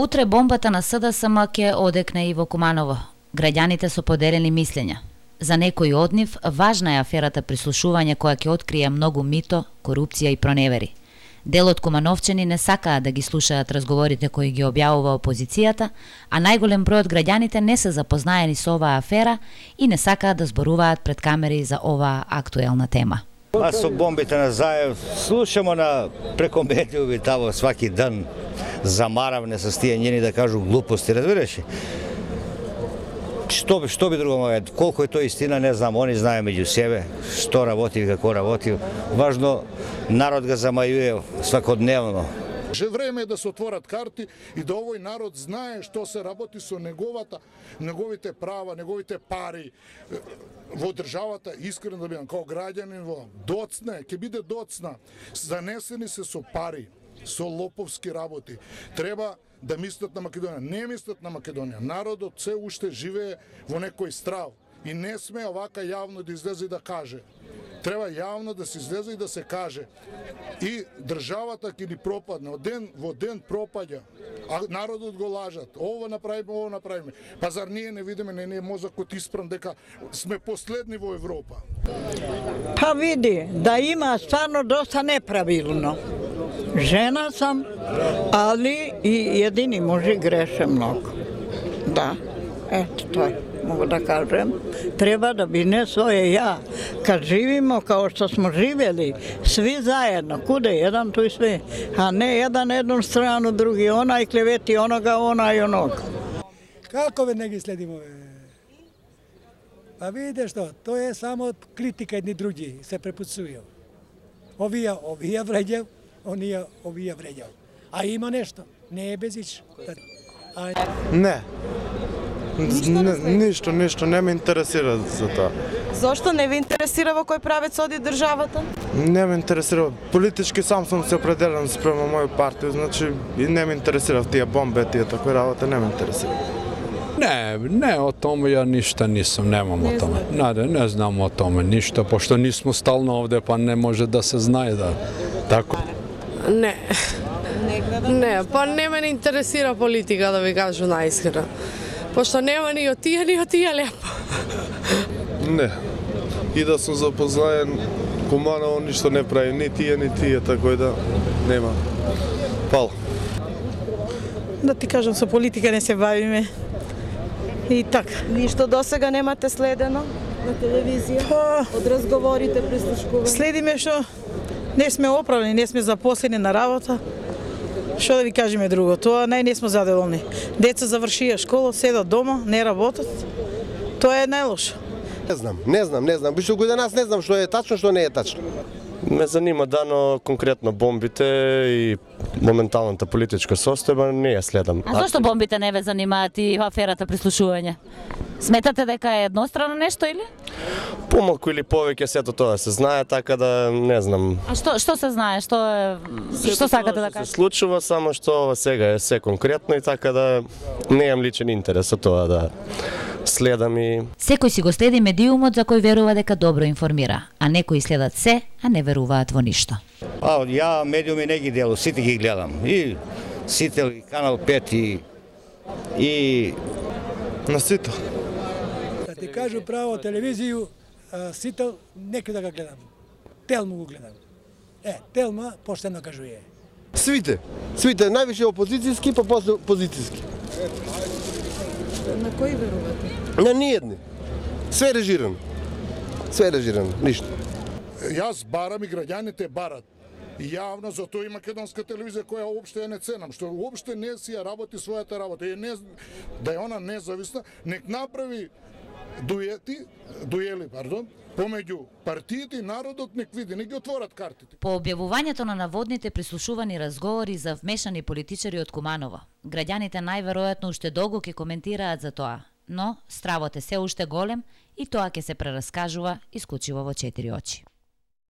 Утре бомбата на СДСМ ќе одекне и во Куманово. Граѓаните со поделени мислења. За некои од нив важна е аферата прислушување која ќе открие многу мито, корупција и проневери. Дел од кумановчани не сакаат да ги слушаат разговорите кои ги објавува опозицијата, а најголем број од граѓаните не се запознаени со оваа афера и не сакаат да зборуваат пред камери за оваа актуелна тема. А со бомбите на Заев слушамо на преко медиуми тамо сваки ден замаравне со тие njeni да кажу глупости, разбираш? Што би друго може? Колку е тоа истина, не знам, они знаеме меѓу себе, што работи и како работи. Важно, народ ga замајuje свакодневно. Же време е да се отворат карти и да овој народ знае што се работи со неговите права, неговите пари во државата. Искрено да бидам, као граѓанин во доцна, ќе биде доцна, занесени се со пари, со лоповски работи. Треба да мислат на Македонија. Не мислат на Македонија. Народот се уште живее во некој страв и не сме овака јавно да излезе и да каже. Треба јавно да се излезе и да се каже. И државата ќе ни пропадне. Од ден во ден пропаѓа. А народот го лажат. Ово направиме. Па зар ние не видиме, не мозокот испран дека сме последни во Европа? Па види, да има стварно доста неправилно. Жена сам, али и едини може греше многу. Да, ето тој, могу да кажем. Треба да бине своје ја. Kad živimo kao što smo živjeli, svi zajedno, kude jedan tu i sve, a ne jedan jednu stranu, drugi onaj kleveti onoga, onaj onog. Kako ne ги следимо? Pa vidite što, to je samo kritika jedni drugi, se prepucuju. Ovija vređaju, ovija vređaju. A ima nešto, ne je bezić. Не. Ништо не ме интересира за тоа. Зошто не ви интересира во кој правец оди државата? Не ме интересира. Политички сам сум се определен спрема моја партија, значи и не ме интересира тие бомбе, тие такви работи, не ме интересира. Не, o tome ja ništa nisam, nemam o tome. Ne znam o tome ništa, pošto nismo stalno ovde, pa ne može da se znaje da tako. Не, па не ме интересира политика, да ви кажу наискрено. Пошто нема ни од тие лепо. Не. И да сум запознаен, Куманово ништо не прави, ни тие, тако да нема. Фала. Да ти кажам, со политика не се бавиме. И така. Ништо досега немате следено на телевизија? Од разговорите, прислушкување? Следиме што не сме оправени, не сме запослени на работа. Што да ви кажеме друго, тоа не сме задоволни. Деца завршија школа, седат дома, не работат. Тоа е најлошо. Не знам. Бишто кој да нас не знам што е тачно, што не е тачно. Ме занима дано конкретно бомбите и моменталната политичка состојба, не ја следам. А зошто бомбите не ве занимаат и аферата прислушување? Сметате дека е еднострано нешто или? Помалку или повеќе сето тоа се знае, така да не знам. А што се знае? Што сакате да кажете? Се случува, само што ова сега е се конкретно и така да неам личен интерес од тоа да следам и... Секој си го следи медиумот за кој верува дека добро информира, а некои следат се, а не веруваат во ништо. Ја медиуми не ги делам, сите ги гледам. И сите, и Канал 5, и... На сите. Да ти кажу право телевизију, сите некој да го гледам. Телму го гледам. Телма поштено кажуе. Свите, највише опозицијски, па после позицијски. На кој верувате? На ниедни. Све режирано, ништо. Јас барам и граѓаните барат. Јавно, затоа и македонска телевизија која уопште ја не ценам, што уопште не си ја работи својата работа. Да е она независна, нек направи дуели, помеѓу партиите и народот, нек види, не ги отворат картите. По објавувањето на наводните прислушувани разговори за вмешани политичари од Куманово, граѓаните најверојатно уште долго ќе коментираат за тоа, но стравот е се уште голем и тоа ќе се прераскажува исклучиво во 4 очи.